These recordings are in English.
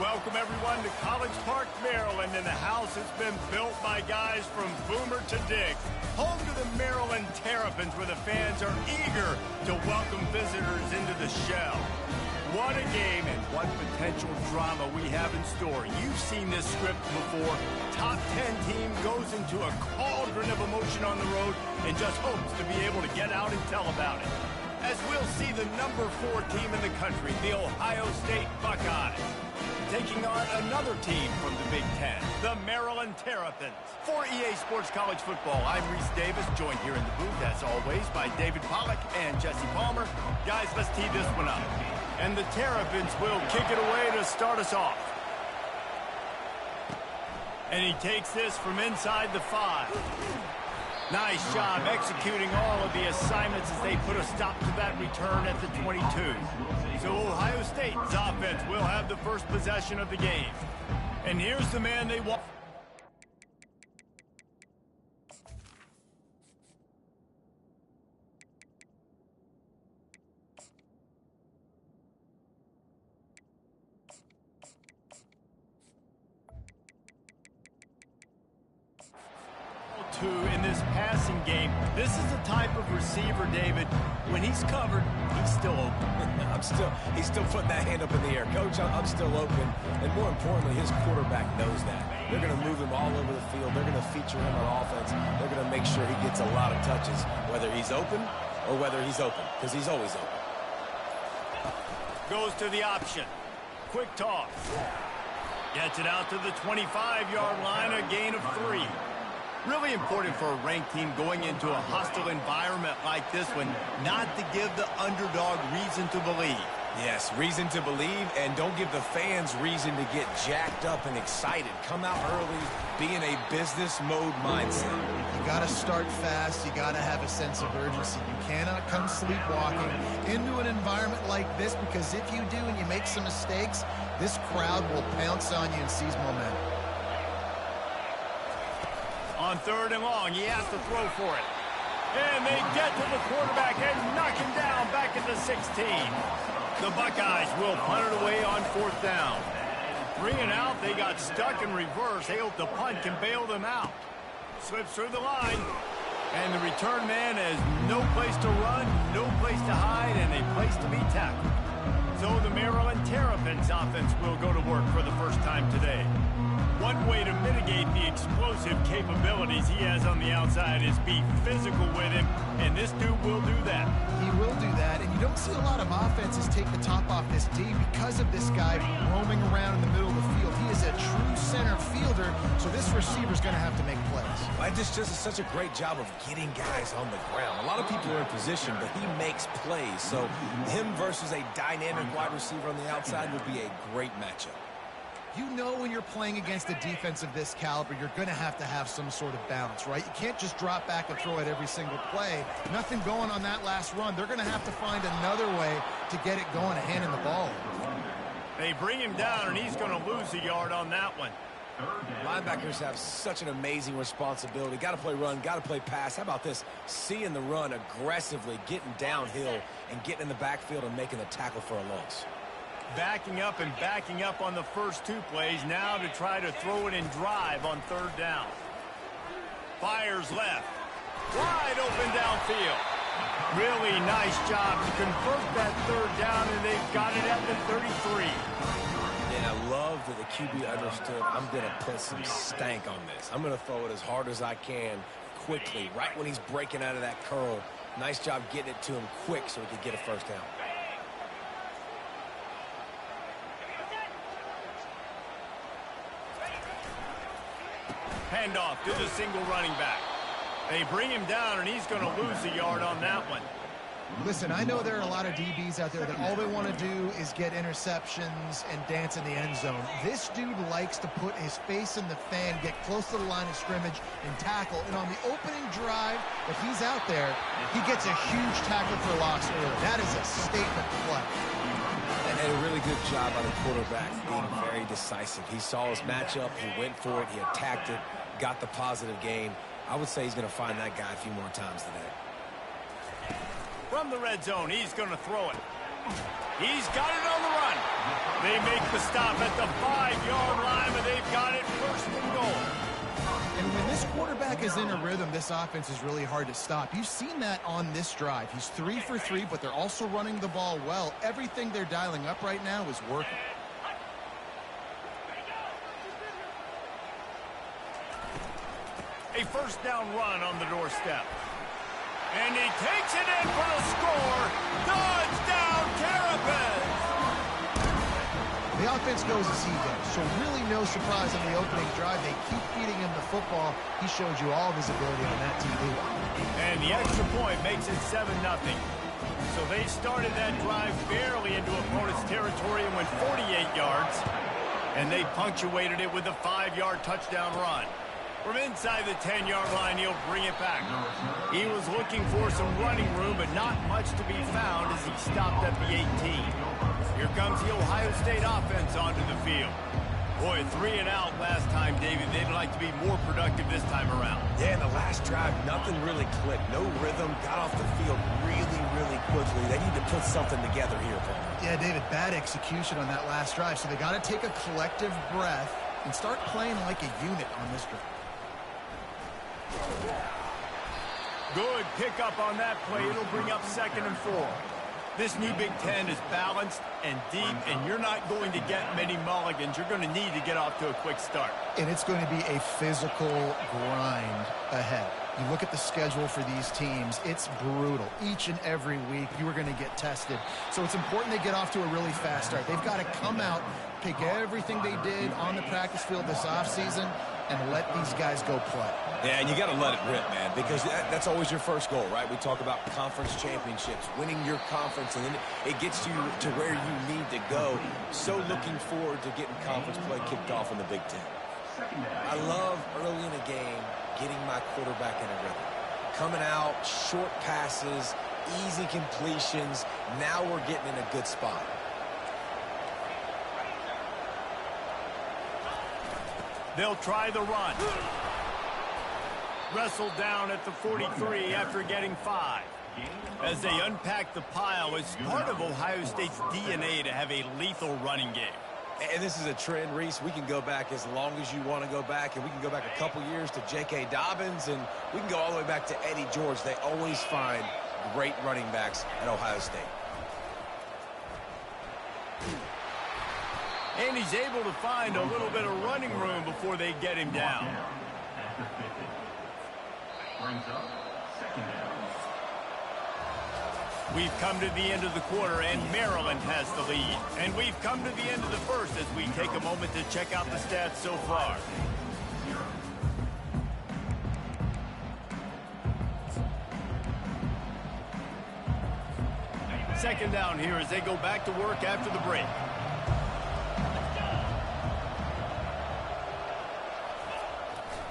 Welcome, everyone, to College Park, Maryland, and the house has been built by guys from Boomer to Dick. Home to the Maryland Terrapins, where the fans are eager to welcome visitors into the shell. What a game and what potential drama we have in store. You've seen this script before. Top 10 team goes into a cauldron of emotion on the road and just hopes to be able to get out and tell about it. As we'll see the number 4 team in the country, the Ohio State Buckeyes, taking on another team from the Big Ten, the Maryland Terrapins. For EA Sports College Football, I'm Reese Davis, joined here in the booth, as always, by David Pollack and Jesse Palmer. Guys, let's tee this one up. And the Terrapins will kick it away to start us off. And he takes this from inside the 5. Nice job executing all of the assignments as they put a stop to that return at the 22. So Ohio State's offense will have the first possession of the game. And here's the man they want. In this passing game, this is the type of receiver, David, when he's covered, he's still open. He's still putting that hand up in the air. Coach, I'm still open. And more importantly, his quarterback knows that. They're going to move him all over the field. They're going to feature him on offense. They're going to make sure he gets a lot of touches, whether he's open or whether he's open, because he's always open. Goes to the option. Quick toss. Gets it out to the 25-yard line, a gain of 3. Really important for a ranked team going into a hostile environment like this one, not to give the underdog reason to believe. Yes, reason to believe, and don't give the fans reason to get jacked up and excited. Come out early, be in a business mode mindset. You got to start fast. You got to have a sense of urgency. You cannot come sleepwalking into an environment like this, because if you do and you make some mistakes, this crowd will pounce on you and seize momentum. On 3rd and long, he has to throw for it. And they get to the quarterback and knock him down back at the 16. The Buckeyes will punt it away on 4th down. 3 and out, they got stuck in reverse. They hope the punt can bail them out. Slips through the line. And the return man has no place to run, no place to hide, and a place to be tackled. So the Maryland Terrapins offense will go to work for the first time today. One way to mitigate the explosive capabilities he has on the outside is be physical with him, and this dude will do that. He will do that, and you don't see a lot of offenses take the top off this D because of this guy roaming around in the middle of the field. He is a true center fielder, so this receiver's going to have to make plays. Well, just does such a great job of getting guys on the ground. A lot of people are in position, but he makes plays, so him versus a dynamic wide receiver on the outside would be a great matchup. You know when you're playing against a defense of this caliber, you're going to have some sort of balance, right? You can't just drop back and throw it every single play. Nothing going on that last run. They're going to have to find another way to get it going, handing the ball. They bring him down, and he's going to lose a yard on that one. Linebackers have such an amazing responsibility. Got to play run, got to play pass. How about this? Seeing the run aggressively, getting downhill, and getting in the backfield and making the tackle for a loss. Backing up and backing up on the first 2 plays, now to try to throw it and drive on 3rd down. Fires left. Wide open downfield. Really nice job to convert that 3rd down, and they've got it at the 33. And I love that the QB understood, I'm going to put some stank on this. I'm going to throw it as hard as I can quickly, right when he's breaking out of that curl. Nice job getting it to him quick so he could get a first down. Handoff to the single running back. They bring him down, and he's going to lose a yard on that one. Listen, I know there are a lot of DBs out there that all they want to do is get interceptions and dance in the end zone. This dude likes to put his face in the fan, get close to the line of scrimmage, and tackle. And on the opening drive, if he's out there, he gets a huge tackle for loss early. That is a statement play. And a really good job by the quarterback being very decisive. He saw his matchup, he went for it, he attacked it, got the positive gain. I would say he's going to find that guy a few more times today. From the red zone, he's going to throw it. He's got it on the run. They make the stop at the 5-yard line, but they've got it first and goal. And when this quarterback is in a rhythm, this offense is really hard to stop. You've seen that on this drive. He's 3 for 3, but they're also running the ball well. Everything they're dialing up right now is working. A first down run on the doorstep. And he takes it in for the score. Touchdown, Terrapins! The offense goes as he goes, so really no surprise on the opening drive. They keep feeding him the football. He showed you all of his ability on that TV. And the extra point makes it 7-0. So they started that drive barely into opponent's territory and went 48 yards. And they punctuated it with a 5-yard touchdown run. From inside the 10-yard line, he'll bring it back. He was looking for some running room, but not much to be found as he stopped at the 18. Here comes the Ohio State offense onto the field. Boy, 3 and out last time, David. They'd like to be more productive this time around. Yeah, in the last drive, nothing really clicked. No rhythm, got off the field really quickly. They need to put something together here, Paul. Yeah, David, bad execution on that last drive, so they got to take a collective breath and start playing like a unit on this drive. Good pickup on that play. It'll bring up 2nd and 4. This new Big Ten is balanced and deep, and you're not going to get many mulligans. You're going to need to get off to a quick start. And it's going to be a physical grind ahead. You look at the schedule for these teams, it's brutal. Each and every week, you are going to get tested. So it's important they get off to a really fast start. They've got to come out, pick everything they did on the practice field this offseason, and let these guys go play. Yeah, and you got to let it rip, man, because that's always your first goal, right? We talk about conference championships, winning your conference, and then it gets you to where you need to go. So looking forward to getting conference play kicked off in the Big Ten. I love early in a game getting my quarterback in a rhythm. Coming out, short passes, easy completions. Now we're getting in a good spot. They'll try the run. Wrestled down at the 43 after getting 5. As they unpack the pile, it's part of Ohio State's DNA to have a lethal running game. And this is a trend, Reese. We can go back as long as you want to go back, and we can go back a couple years to J.K. Dobbins, and we can go all the way back to Eddie George. They always find great running backs at Ohio State. And he's able to find a little bit of running room before they get him down. We've come to the end of the quarter, and Maryland has the lead. And we've come to the end of the first as we take a moment to check out the stats so far. Second down here as they go back to work after the break.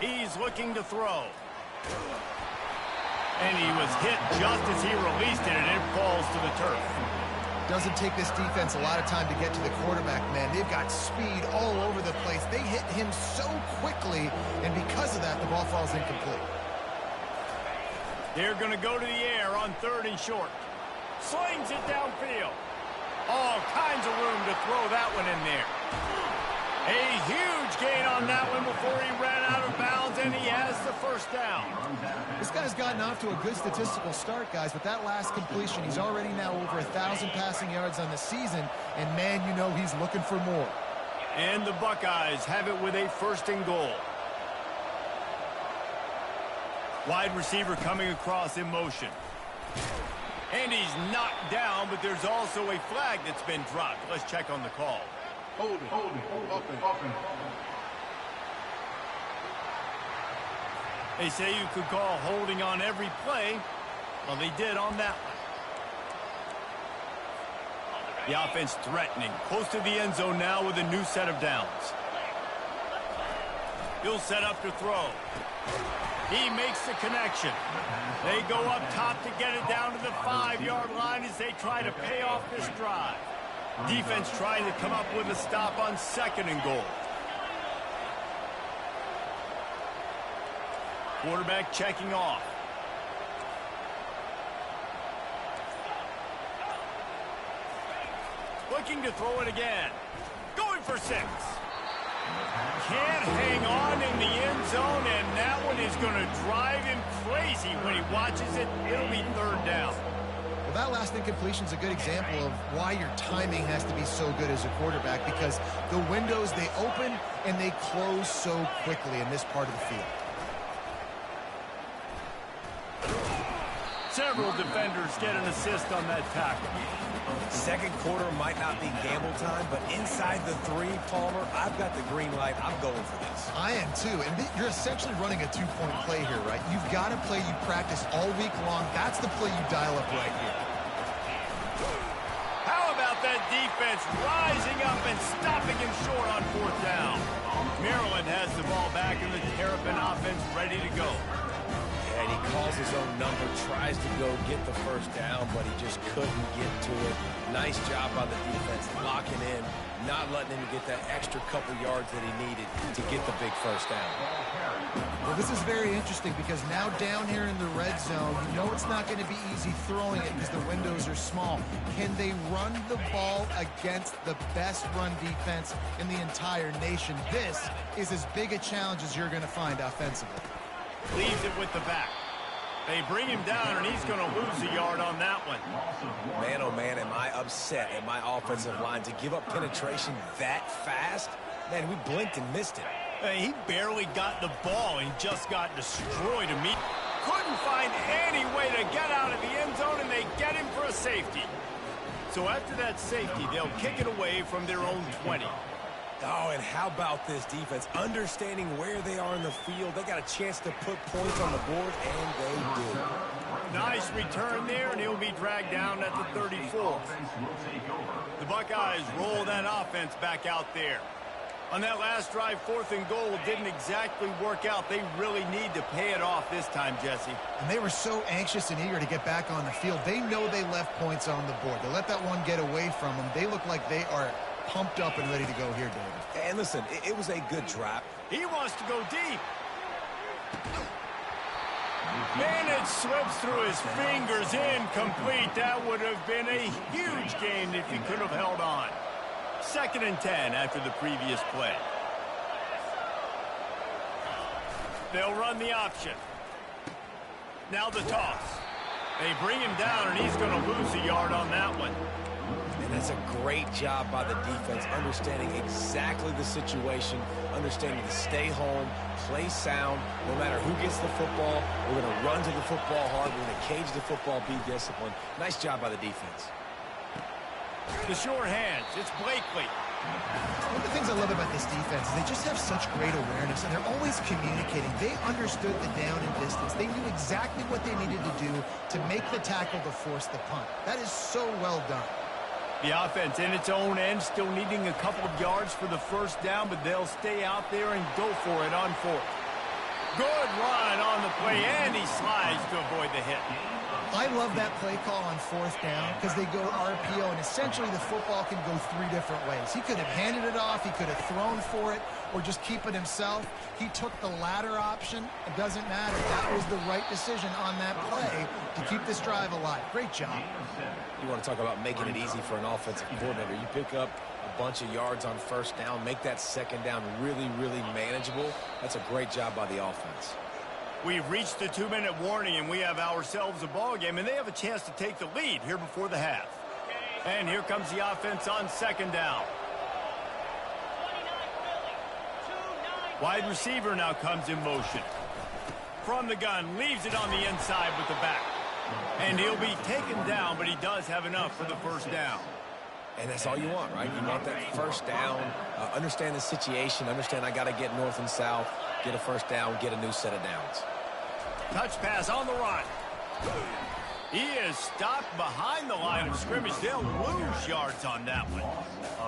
He's looking to throw. And he was hit just as he released it, and it falls to the turf. Doesn't take this defense a lot of time to get to the quarterback, man. They've got speed all over the place. They hit him so quickly, and because of that, the ball falls incomplete. They're going to go to the air on 3rd and short. Slings it downfield. All kinds of room to throw that one in there. A huge gain on that one before he ran out of bounds, and he has the first down. This guy's gotten off to a good statistical start, guys, but that last completion, he's already now over 1,000 passing yards on the season, and man, you know he's looking for more. And the Buckeyes have it with a 1st and goal. Wide receiver coming across in motion. And he's knocked down, but there's also a flag that's been dropped. Let's check on the call. Holding. They say you could call holding on every play. Well, they did on that one. The offense threatening. Close to the end zone now with a new set of downs. He'll set up to throw. He makes the connection. They go up top to get it down to the 5-yard line as they try to pay off this drive. Defense trying to come up with a stop on 2nd and goal. Quarterback checking off. Looking to throw it again. for 6. Can't hang on in the end zone, and that one is going to drive him crazy when he watches it. It'll be 3rd down. Well, that last incompletion is a good example of why your timing has to be so good as a quarterback, because the windows, they open and they close so quickly in this part of the field. Several defenders get an assist on that tackle. Second quarter might not be gamble time, but inside the 3, Palmer, I've got the green light. I'm going for this. I am too, and you're essentially running a 2-point play here, right? You've got a play you practice all week long. That's the play you dial up right here. How about that defense rising up and stopping him short on 4th down? Maryland has the ball back, and the Terrapin offense ready to go. And he calls his own number, tries to go get the 1st down, but he just couldn't get to it. Nice job by the defense, locking in, not letting him get that extra couple yards that he needed to get the big 1st down. Well, this is very interesting because now down here in the red zone, you know it's not going to be easy throwing it because the windows are small. Can they run the ball against the best run defense in the entire nation? This is as big a challenge as you're going to find offensively. Leaves it with the back. They bring him down, and he's going to lose a yard on that one. Man, oh man, am I upset at my offensive line to give up penetration that fast? Man, we blinked and missed it. Hey, he barely got the ball and just got destroyed immediately. Couldn't find any way to get out of the end zone, and they get him for a safety. So after that safety, they'll kick it away from their own 20. Oh, and how about this defense? Understanding where they are in the field. They got a chance to put points on the board, and they did. Nice return there, and he'll be dragged down at the 34. The Buckeyes roll that offense back out there. On that last drive, 4th and goal didn't exactly work out. They really need to pay it off this time, Jesse. And they were so anxious and eager to get back on the field. They know they left points on the board. They let that one get away from them. They look like they are pumped up and ready to go here, David. And listen, it was a good drop. He wants to go deep. And it slips through his fingers, incomplete. That would have been a huge gain if he could have held on. 2nd and 10 after the previous play. They'll run the option. Now the toss. They bring him down, and he's going to lose a yard on that one. And that's a great job by the defense, understanding exactly the situation, understanding to stay home, play sound. No matter who gets the football, we're going to run to the football hard. We're going to cage the football, be disciplined. Nice job by the defense. The short hands. It's Blakely. One of the things I love about this defense is they just have such great awareness, and they're always communicating. They understood the down and distance. They knew exactly what they needed to do to make the tackle to force the punt. That is so well done. The offense in its own end, still needing a couple of yards for the 1st down, but they'll stay out there and go for it on 4th. Good run on the play, and he slides to avoid the hit. I love that play call on 4th down because they go RPO, and essentially the football can go 3 different ways. He could have handed it off, he could have thrown for it, or just keep it himself. He took the latter option. It doesn't matter. That was the right decision on that play to keep this drive alive. Great job. You want to talk about making it easy for an offensive coordinator. You pick up a bunch of yards on 1st down, make that 2nd down really, really manageable. That's a great job by the offense. We've reached the 2-minute warning, and we have ourselves a ball game, and they have a chance to take the lead here before the half. And here comes the offense on 2nd down. Wide receiver now comes in motion. From the gun, leaves it on the inside with the back. And he'll be taken down, but he does have enough for the 1st down. And that's all you want, right? You want that 1st down, understand the situation, understand I got to get north and south, get a 1st down, get a new set of downs. Touch pass on the run. He is stopped behind the line of scrimmage. They'll lose yards on that one.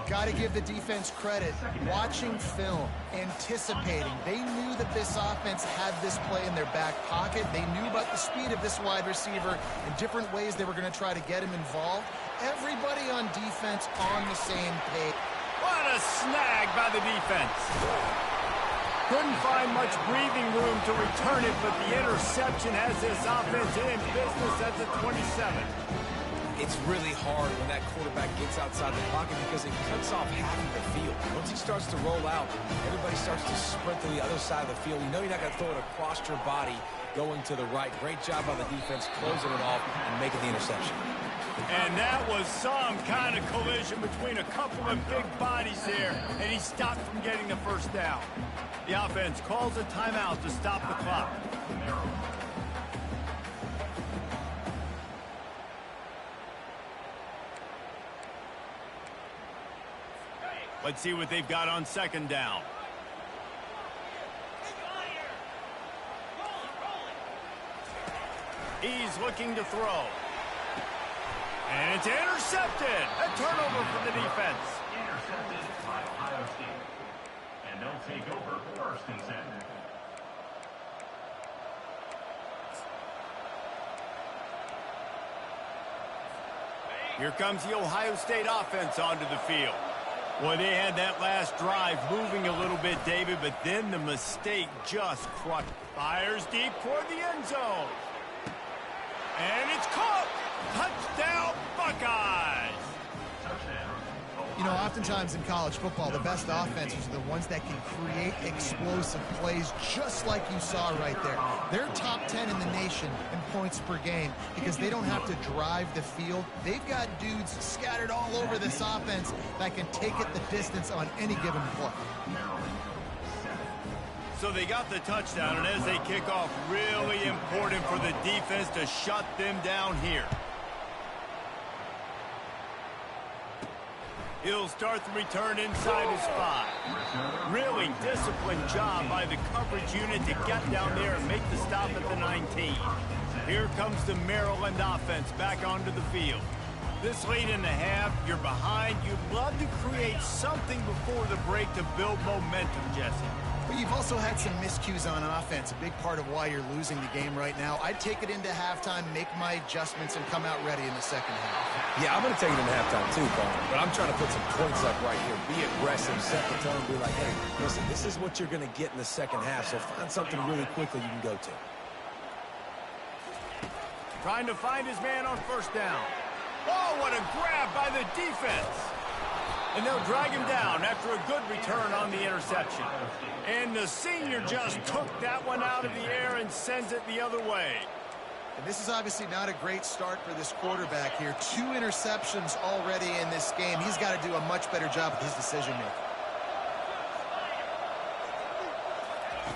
Got to give the defense credit. Watching film, anticipating. They knew that this offense had this play in their back pocket. They knew about the speed of this wide receiver and different ways they were going to try to get him involved. Everybody on defense on the same page. What a snag by the defense. Couldn't find much breathing room to return it, but the interception has this offense in business at the 27. it's really hard when that quarterback gets outside the pocket because it cuts off half of the field. Once he starts to roll out, everybody starts to sprint to the other side of the field. You know you're not going to throw it across your body going to the right. Great job by the defense closing it off and making the interception. And that was some kind of collision between a couple of big bodies there, and he stopped from getting the first down. The offense calls a timeout to stop the clock. Let's see what they've got on second down. He's looking to throw. And it's intercepted. A turnover for the defense. Intercepted by Ohio State. And they'll take over 1st and 10. Here comes the Ohio State offense onto the field. Well, they had that last drive moving a little bit, David, but then the mistake just crushed. Fires deep toward the end zone. And it's caught. Touchdown, Buckeyes. You know, oftentimes in college football, the best offenses are the ones that can create explosive plays, just like you saw right there. They're top 10 in the nation in points per game because they don't have to drive the field. They've got dudes scattered all over this offense that can take it the distance on any given play. So they got the touchdown, and as they kick off, really important for the defense to shut them down here. He'll start the return inside his 5. Really disciplined job by the coverage unit to get down there and make the stop at the 19. Here comes the Maryland offense back onto the field. This late in the half, you're behind. You'd love to create something before the break to build momentum, Jesse. But you've also had some miscues on offense, a big part of why you're losing the game right now. I'd take it into halftime, make my adjustments, and come out ready in the second half. Yeah, I'm going to take it into halftime too, Paul. But I'm trying to put some points up right here. Be aggressive, set the tone, be like, hey, listen, this is what you're going to get in the second half, so find something really quickly you can go to. Trying to find his man on first down. Oh, what a grab by the defense. And they'll drag him down after a good return on the interception. And the senior just took that one out of the air and sends it the other way. And this is obviously not a great start for this quarterback here. 2 interceptions already in this game. He's got to do a much better job with his decision-making.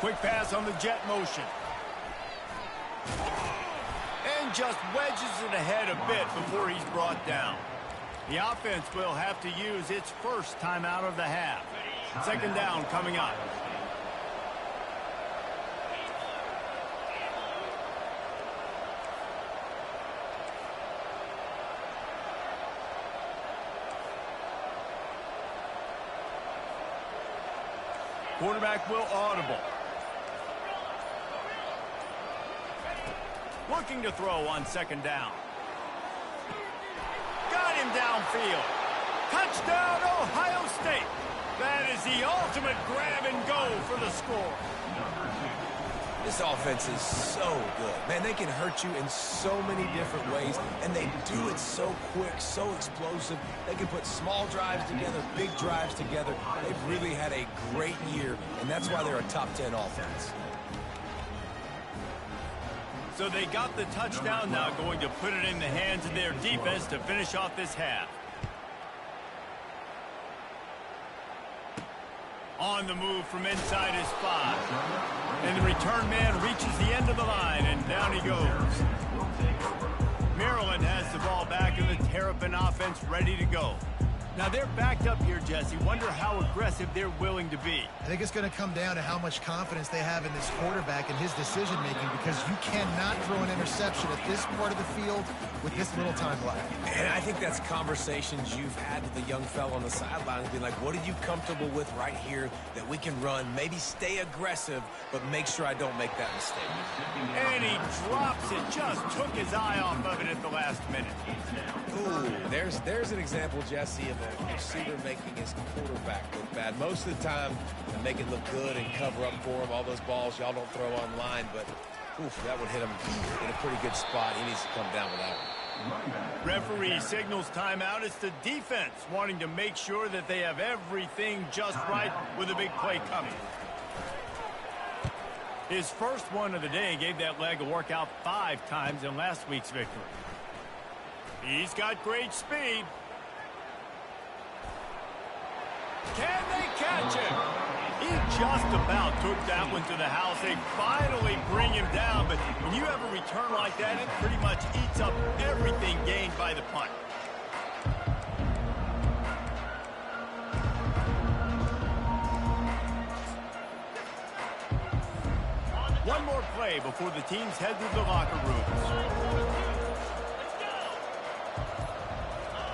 Quick pass on the jet motion. And just wedges it ahead a bit before he's brought down. The offense will have to use its first timeout of the half. Second down coming up. Quarterback will audible. Looking to throw on second down. Got him downfield. Touchdown, Ohio State. That is the ultimate grab and go for the score. This offense is so good. Man, they can hurt you in so many different ways, and they do it so quick, so explosive. They can put small drives together, big drives together. They've really had a great year, and that's why they're a top 10 offense. So they got the touchdown, now going to put it in the hands of their defense to finish off this half. On the move from inside his 5. And the return man reaches the end of the line, and down he goes. Maryland has the ball back, and the Terrapin offense ready to go. Now they're backed up here, Jesse. Wonder how aggressive they're willing to be. I think it's going to come down to how much confidence they have in this quarterback and his decision-making, because you cannot throw an interception at this part of the field with this little time left. And I think that's conversations you've had with the young fellow on the sidelines, being like, what are you comfortable with right here that we can run? Maybe stay aggressive, but make sure I don't make that mistake. And he drops it. Just took his eye off of it at the last minute. Ooh, there's an example, Jesse, of a receiver making his quarterback look bad. Most of the time, they make it look good and cover up for him. All those balls y'all don't throw online, but oof, that would hit him in a pretty good spot. He needs to come down with that one. Referee signals timeout. It's the defense wanting to make sure that they have everything just right with a big play coming. His first one of the day gave that leg a workout 5 times in last week's victory. He's got great speed. Can they catch him? He just about took that one to the house. They finally bring him down, but when you have a return like that, it pretty much eats up everything gained by the punt. One more play before the teams head to the locker rooms.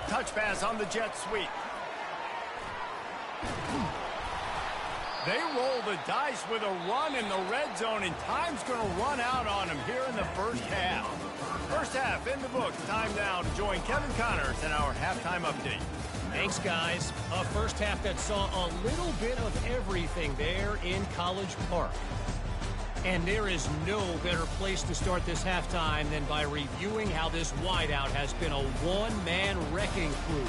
Touch pass on the jet sweep. They roll the dice with a run in the red zone, and time's going to run out on them here in the first half. First half in the books. Time now to join Kevin Connors in our halftime update. Thanks, guys. A first half that saw a little bit of everything there in College Park. And there is no better place to start this halftime than by reviewing how this wideout has been a one-man wrecking crew.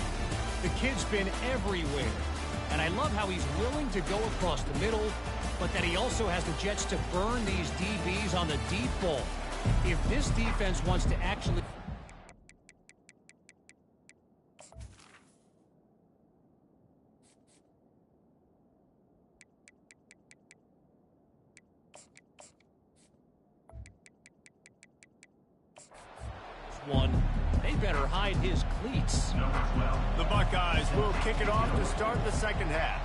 The kid's been everywhere. And I love how he's willing to go across the middle, but that he also has the Jets to burn these DBs on the deep ball. If this defense wants to actually... They better hide his cleats. The Buckeyes will kick it off to start the second half.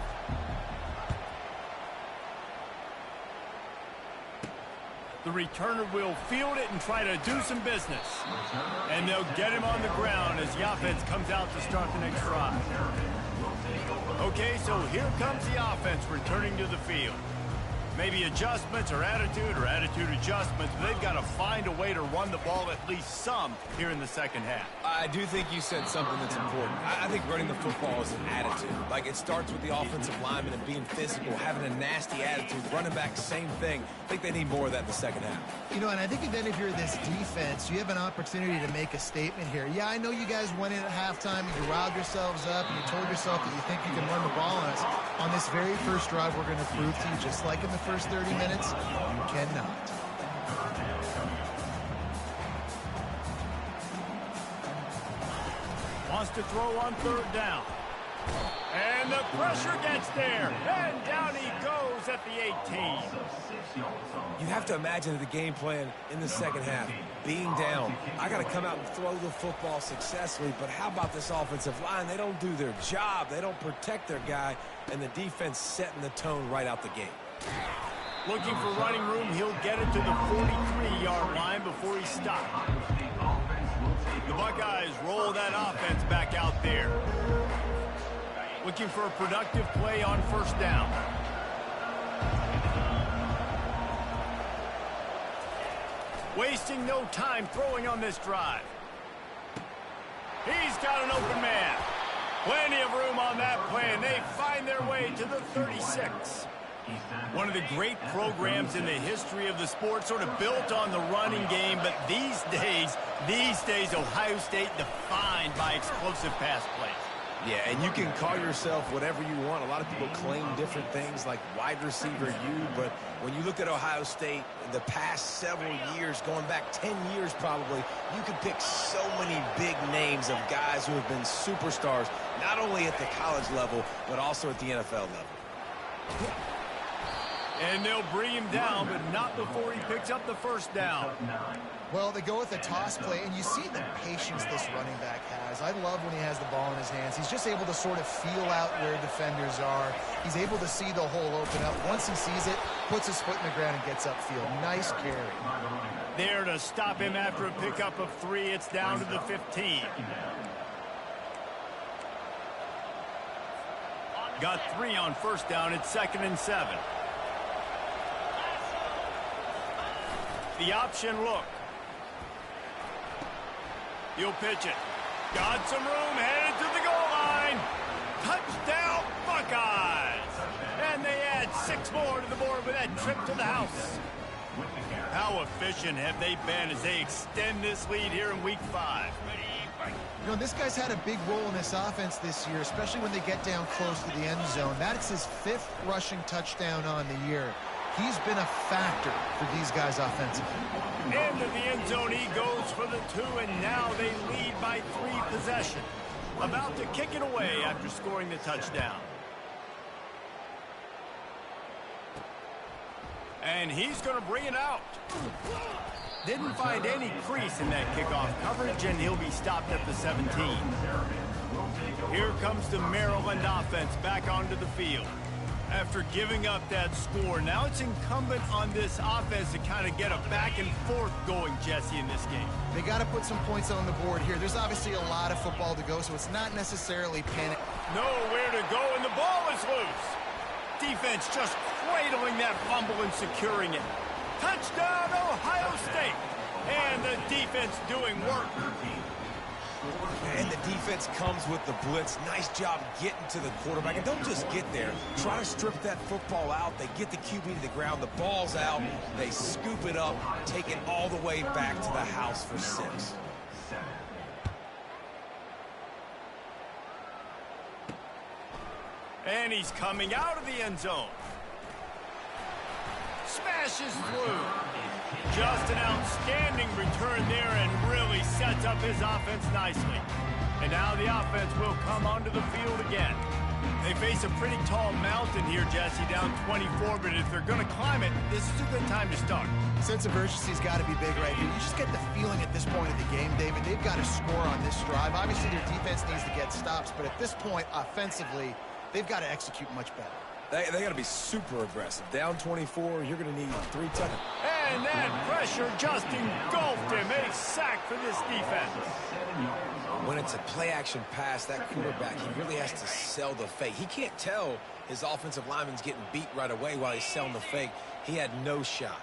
The returner will field it and try to do some business. And they'll get him on the ground as the offense comes out to start the next drive. Okay, so here comes the offense returning to the field. Maybe adjustments or attitude adjustments, but they've got to find a way to run the ball at least some here in the second half. I do think you said something that's important. I think running the football is an attitude. Like, it starts with the offensive lineman and being physical, having a nasty attitude. Running back, same thing. I think they need more of that in the second half. You know, and I think then if you're this defense, you have an opportunity to make a statement here. Yeah, I know you guys went in at halftime and you riled yourselves up and you told yourself that you think you can run the ball on us. On this very first drive, we're going to prove to you, just like in the first 30 minutes, you cannot. Wants to throw on third down. And the pressure gets there. And down he goes at the 18. You have to imagine the game plan in the second half. Being down, I got to come out and throw the football successfully, but how about this offensive line? They don't do their job. They don't protect their guy, and the defense setting the tone right out the gate. Looking for running room, he'll get it to the 43-yard line before he stopped. The Buckeyes roll that offense back out there. Looking for a productive play on first down. Wasting no time throwing on this drive. He's got an open man. Plenty of room on that play, and they find their way to the 36. One of the great programs in the history of the sport, sort of built on the running game, but these days, Ohio State defined by explosive pass plays. Yeah, and you can call yourself whatever you want. A lot of people claim different things like wide receiver U, but when you look at Ohio State, the past several years, going back 10 years probably, you could pick so many big names of guys who have been superstars, not only at the college level, but also at the NFL level. And they'll bring him down, but not before he picks up the first down. Well, they go with a toss play, and you see the patience this running back has. I love when he has the ball in his hands. He's just able to sort of feel out where defenders are. He's able to see the hole open up. Once he sees it, puts his foot in the ground and gets upfield. Nice carry. There to stop him after a pickup of 3. It's down to the 15. Got 3 on first down. It's 2nd and 7. The option look. He'll pitch it. Got some room, headed to the goal line. Touchdown, Buckeyes! And they add 6 more to the board with that trip to the house. How efficient have they been as they extend this lead here in Week 5? You know, this guy's had a big role in this offense this year, especially when they get down close to the end zone. That's his 5th rushing touchdown on the year. He's been a factor for these guys offensively. Into the end zone he goes for the 2, and now they lead by 3 possessions. About to kick it away after scoring the touchdown. And he's going to bring it out. Didn't find any crease in that kickoff coverage, and he'll be stopped at the 17. Here comes the Maryland offense back onto the field. After giving up that score, now it's incumbent on this offense to kind of get a back and forth going, Jesse, in this game. They got to put some points on the board here. There's obviously a lot of football to go, so it's not necessarily panic. Nowhere to go, and the ball is loose. Defense just cradling that fumble and securing it. Touchdown, Ohio State. And the defense doing work. And the defense comes with the blitz. Nice job getting to the quarterback. And don't just get there. Try to strip that football out. They get the QB to the ground. The ball's out. They scoop it up, take it all the way back to the house for 6. And he's coming out of the end zone. Smashes through. Just an outstanding return there and really sets up his offense nicely. And now the offense will come onto the field again. They face a pretty tall mountain here, Jesse, down 24, but if they're going to climb it, this is a good time to start. Sense of urgency's got to be big right here. You just get the feeling at this point of the game, David, they've got to score on this drive. Obviously, their defense needs to get stops, but at this point, offensively, they've got to execute much better. They got to be super aggressive. Down 24, you're going to need 3 touchdowns. And that pressure just engulfed him. A sack for this defense. When it's a play-action pass, that quarterback, he really has to sell the fake. He can't tell his offensive lineman's getting beat right away while he's selling the fake. He had no shot.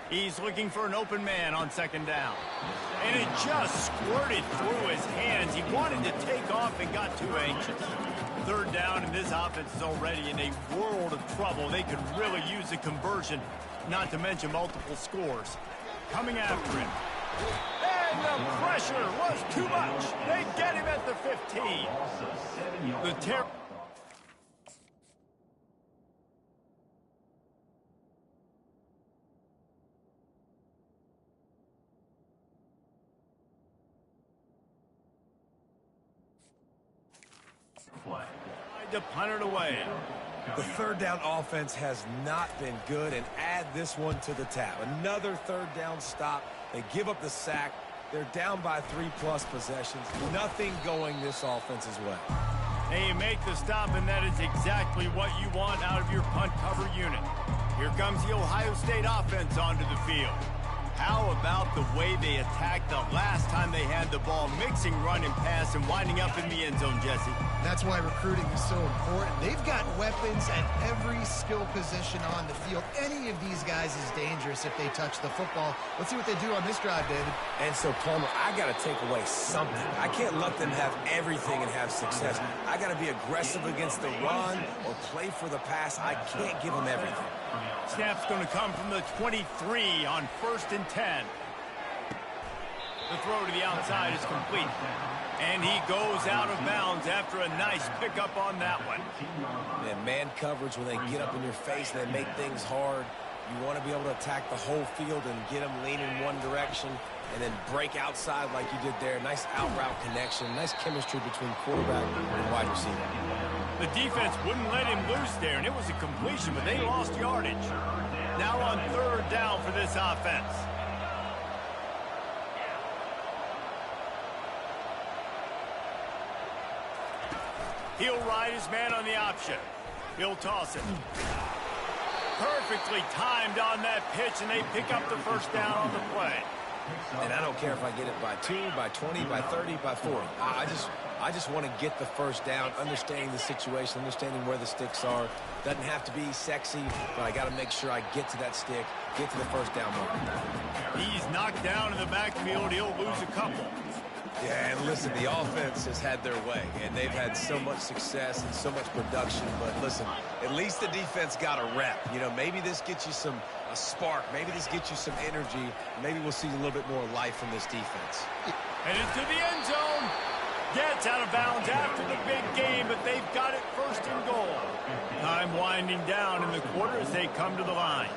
He's looking for an open man on 2nd down. And it just squirted through his hands. He wanted to take off and got too anxious. 3rd down, and this offense is already in a world of trouble. They could really use a conversion, not to mention multiple scores. Coming after him. And the pressure was too much. They get him at the 15. The to punt it away. The 3rd down offense has not been good, and add this one to the tab. Another 3rd down stop. They give up the sack. They're down by 3+ possessions. Nothing going this offense's way. And you make the stop, and that is exactly what you want out of your punt cover unit. Here comes the Ohio State offense onto the field. How about the way they attacked the last time they had the ball, mixing run and pass and winding up in the end zone, Jesse? That's why recruiting is so important. They've got weapons at every skill position on the field. Any of these guys is dangerous if they touch the football. Let's see what they do on this drive, David. And so, Palmer, I got to take away something. I can't let them have everything and have success. I got to be aggressive against the run or play for the pass. I can't give them everything. Snap's going to come from the 23 on 1st and 10. The throw to the outside is complete. And he goes out of bounds after a nice pickup on that one. Man coverage, when they get up in your face and they make things hard, you want to be able to attack the whole field and get them leaning one direction and then break outside like you did there. Nice out-route connection, nice chemistry between quarterback and wide receiver. The defense wouldn't let him loose there, and it was a completion, but they lost yardage. Now on 3rd down for this offense. He'll ride his man on the option. He'll toss it. Perfectly timed on that pitch, and they pick up the 1st down on the play. And I don't care if I get it by 2, by 20, by 30, by 40. I just want to get the 1st down, understanding the situation, understanding where the sticks are. Doesn't have to be sexy, but I got to make sure I get to that stick, get to the 1st down mark. He's knocked down in the backfield. He'll lose a couple. Yeah, and listen, the offense has had their way, and they've had so much success and so much production. But listen, at least the defense got a rep. You know, maybe this gets you a spark. Maybe this gets you some energy. Maybe we'll see a little bit more life from this defense. And into the end zone. Gets out of bounds after the big game, but they've got it first and goal. Time winding down in the quarter as they come to the line.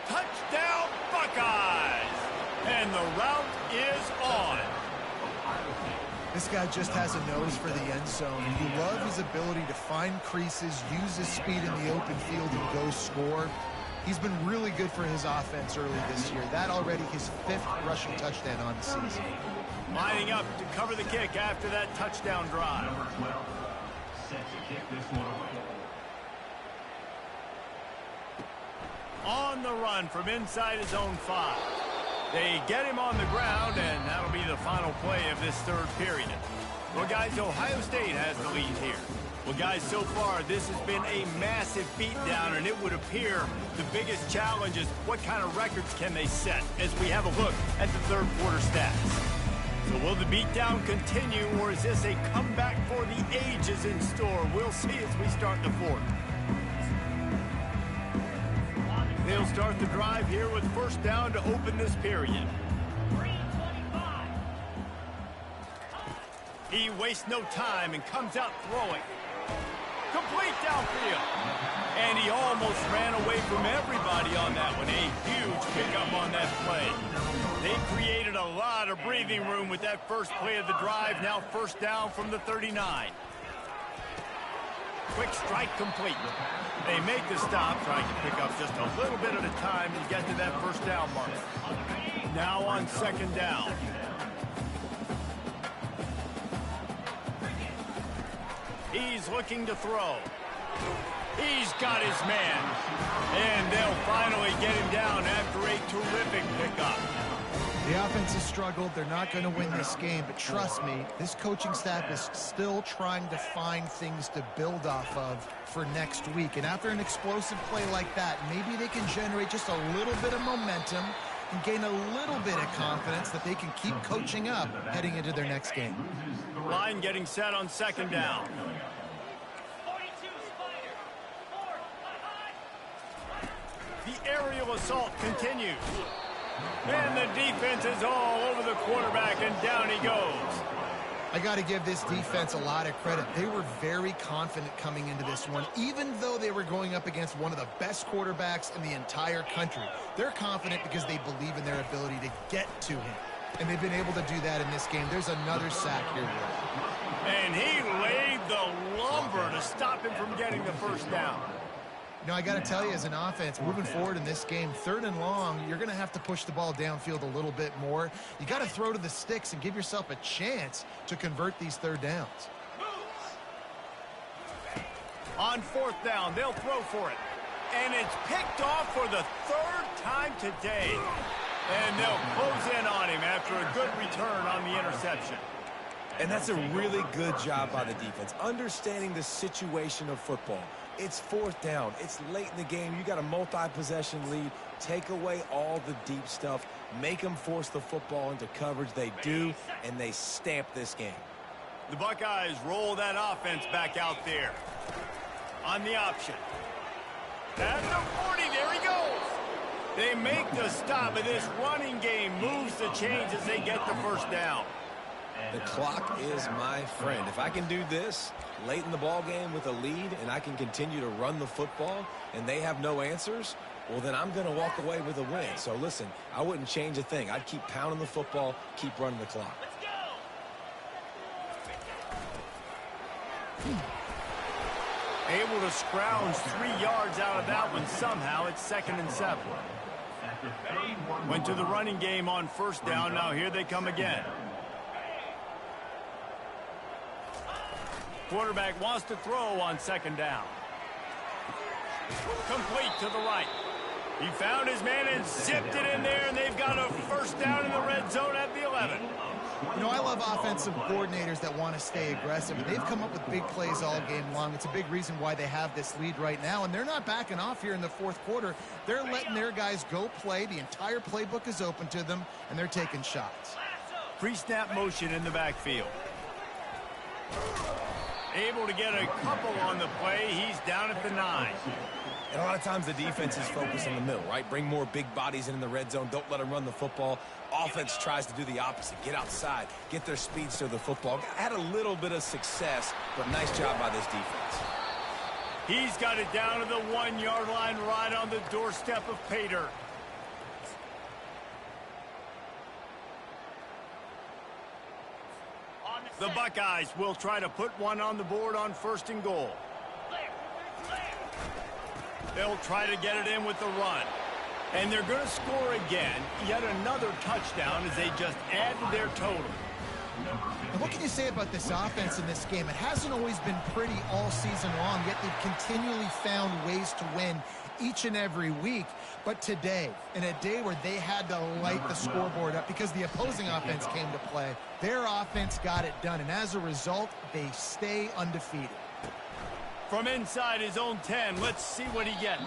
Touchdown, Buckeyes! And the route is on. This guy just has a nose for the end zone. You love his ability to find creases, use his speed in the open field, and go score. He's been really good for his offense early this year. That already his 5th rushing touchdown on the season. Lining up to cover the kick after that touchdown drive. Number 12, set to kick this one away. On the run from inside his own 5. They get him on the ground, and that'll be the final play of this third period. Well, guys, Ohio State has the lead here. Well, guys, so far, this has been a massive beatdown, and it would appear the biggest challenge is what kind of records can they set as we have a look at the third quarter stats. So will the beatdown continue, or is this a comeback for the ages in store? We'll see as we start the fourth. They'll start the drive here with first down to open this period. He wastes no time and comes out throwing. Complete downfield. And he almost ran away from everybody on that one. A huge pickup on that play. They created a lot of breathing room with that first play of the drive. Now first down from the 39. Quick strike complete. They make the stop, trying to pick up just a little bit at a time to get to that first down mark. Now on second down. He's looking to throw. He's got his man. And they'll finally get him down after a terrific pickup. The offense has struggled. They're not going to win this game, but trust me, this coaching staff is still trying to find things to build off of for next week. And after an explosive play like that, maybe they can generate just a little bit of momentum and gain a little bit of confidence that they can keep coaching up heading into their next game. Line getting set on second down. The aerial assault continues. And the defense is all over the quarterback, and down he goes. I got to give this defense a lot of credit. They were very confident coming into this one, even though they were going up against one of the best quarterbacks in the entire country. They're confident because they believe in their ability to get to him. And they've been able to do that in this game. There's another sack here. And he laid the lumber to stop him from getting the first down. You know, I got to tell you, as an offense, moving forward in this game, third and long, you're going to have to push the ball downfield a little bit more. You got to throw to the sticks and give yourself a chance to convert these third downs. On fourth down, they'll throw for it. And it's picked off for the third time today. And they'll close in on him after a good return on the interception. And that's a really good job by the defense, understanding the situation of football. It's fourth down. It's late in the game. You got a multi-possession lead. Take away all the deep stuff. Make them force the football into coverage. They do, and they stamp this game. The Buckeyes roll that offense back out there. On the option. At the 40, there he goes. They make the stop, and this running game moves the chains as they get the first down. The clock is my friend. If I can do this late in the ball game with a lead and I can continue to run the football and they have no answers, well, then I'm going to walk away with a win. So, listen, I wouldn't change a thing. I'd keep pounding the football, keep running the clock. Able to scrounge 3 yards out of that one somehow. It's 2nd and 7. Went to the running game on first down. Now here they come again. Quarterback wants to throw on second down. Complete to the right. He found his man and zipped it in there, and they've got a first down in the red zone at the 11. You know, I love offensive coordinators that want to stay aggressive. They've come up with big plays all game long. It's a big reason why they have this lead right now, and they're not backing off here in the fourth quarter. They're letting their guys go play. The entire playbook is open to them, and they're taking shots. Pre-snap motion in the backfield. Able to get a couple on the play. He's down at the 9. And a lot of times the defense is focused on the middle, right? Bring more big bodies in the red zone. Don't let them run the football. Offense tries to do the opposite. Get outside. Get their speeds to the football. Had a little bit of success, but nice job by this defense. He's got it down to the 1-yard line right on the doorstep of Pater. The Buckeyes will try to put one on the board on 1st and goal. They'll try to get it in with the run. And they're going to score again. Yet another touchdown as they just add to their total. And what can you say about this offense in this game? It hasn't always been pretty all season long, yet they've continually found ways to win each and every week. But today, in a day where they had to light the scoreboard up because the opposing offense came to play, their offense got it done. And as a result, they stay undefeated. From inside his own 10, let's see what he gets.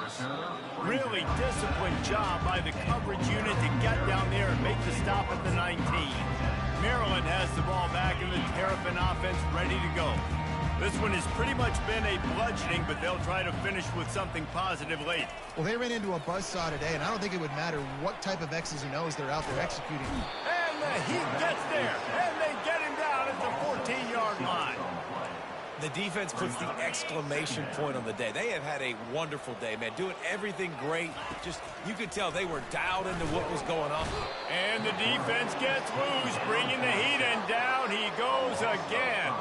Really disciplined job by the coverage unit to get down there and make the stop at the 19. Maryland has the ball back and the Terrapin offense ready to go. This one has pretty much been a bludgeoning, but they'll try to finish with something positive late. Well, they ran into a buzzsaw today, and I don't think it would matter what type of X's and O's they're out there executing. And the Heat gets there, and they get him down at the 14-yard line. The defense puts the exclamation point on the day. They have had a wonderful day, man. Doing everything great. Just, you could tell they were dialed into what was going on. And the defense gets loose, bringing the Heat, and down he goes again.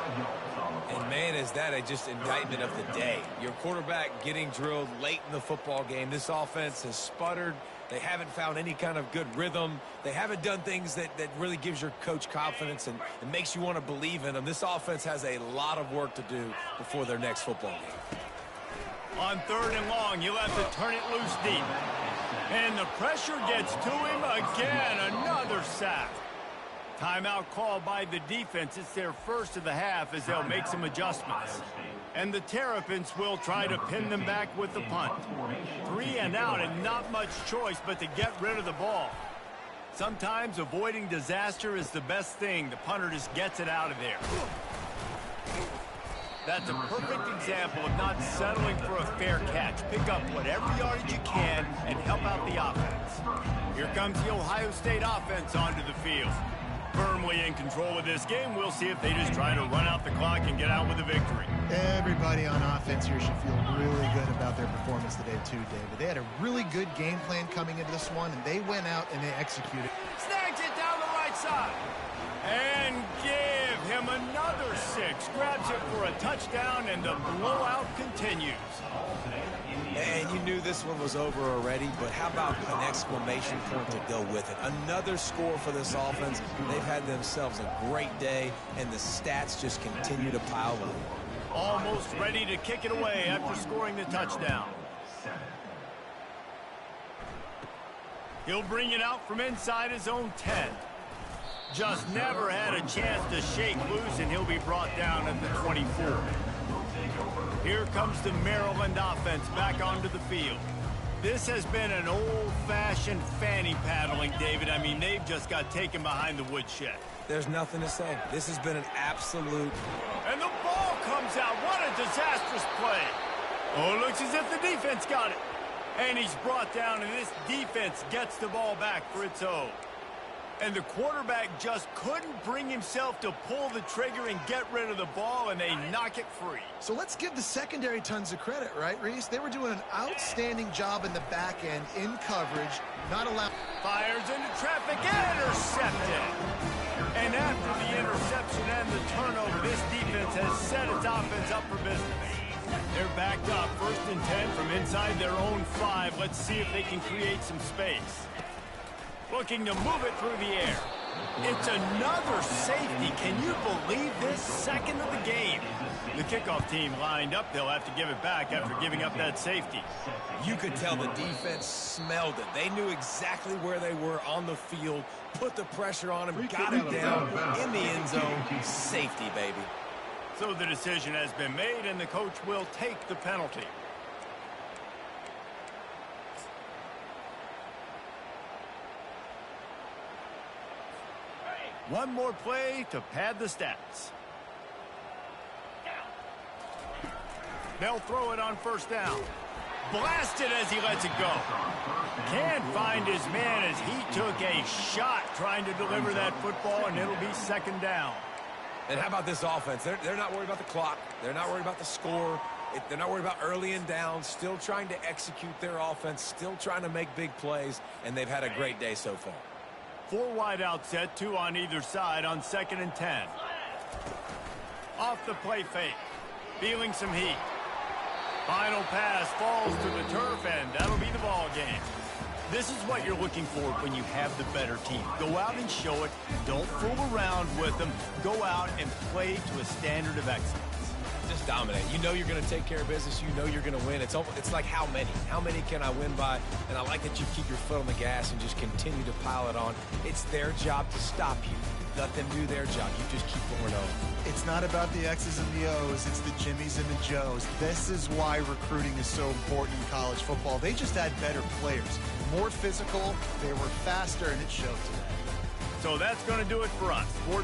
And, man, is that just indictment of the day. Your quarterback getting drilled late in the football game. This offense has sputtered. They haven't found any kind of good rhythm. They haven't done things that really gives your coach confidence and makes you want to believe in them. This offense has a lot of work to do before their next football game. On 3rd and long, you'll have to turn it loose deep. And the pressure gets to him again. Another sack. Timeout called by the defense. It's their first of the half as they'll make some adjustments. And the Terrapins will try to pin them back with the punt. 3 and out and not much choice but to get rid of the ball. Sometimes avoiding disaster is the best thing. The punter just gets it out of there. That's a perfect example of not settling for a fair catch. Pick up whatever yardage you can and help out the offense. Here comes the Ohio State offense onto the field. Firmly in control of this game. We'll see if they just try to run out the clock and get out with a victory. Everybody on offense here should feel really good about their performance today too, David. They had a really good game plan coming into this one, and they went out and they executed. Snags it down the right side. And give him another 6. Grabs it for a touchdown, and the blowout continues. And you knew this one was over already, but how about an exclamation point to go with it? Another score for this offense. They've had themselves a great day, and the stats just continue to pile up. Almost ready to kick it away after scoring the touchdown. He'll bring it out from inside his own 10. Just never had a chance to shake loose, and he'll be brought down at the 24. Here comes the Maryland offense back onto the field. This has been an old-fashioned fanny paddling, David. I mean, they've just got taken behind the woodshed. There's nothing to say. This has been an absolute... And the ball comes out. What a disastrous play. Oh, it looks as if the defense got it. And he's brought down, and this defense gets the ball back for its own. And the quarterback just couldn't bring himself to pull the trigger and get rid of the ball, and they knock it free. So let's give the secondary tons of credit, right, Reese? They were doing an outstanding job in the back end, in coverage, not allowing... Fires into traffic, intercepted. And after the interception and the turnover, this defense has set its offense up for business. They're backed up, 1st and 10 from inside their own 5. Let's see if they can create some space. Looking to move it through the air. It's another safety. Can you believe this? Second of the game. The kickoff team lined up. They'll have to give it back after giving up that safety. You could tell the defense smelled it. They knew exactly where they were on the field, put the pressure on him, got him down in the end zone. Safety, baby. So the decision has been made, and the coach will take the penalty. One more play to pad the stats. They'll throw it on first down. Blasted as he lets it go. Can't find his man as he took a shot trying to deliver that football, and it'll be second down. And how about this offense? They're not worried about the clock. They're not worried about the score. They're not worried about early and down. Still trying to execute their offense. Still trying to make big plays, and they've had a great day so far. 4 wide out set, 2 on either side on 2nd and 10. Off the play fake. Feeling some heat. Final pass falls to the turf, and that'll be the ball game. This is what you're looking for when you have the better team. Go out and show it. Don't fool around with them. Go out and play to a standard of excellence. Just dominate. You know you're going to take care of business. You know you're going to win. It's like how many? How many can I win by? And I like that you keep your foot on the gas and just continue to pile it on. It's their job to stop you. Let them do their job. You just keep going on. It's not about the X's and the O's. It's the Jimmies and the Joes. This is why recruiting is so important in college football. They just had better players. More physical. They were faster, and it showed today. So that's going to do it for us. For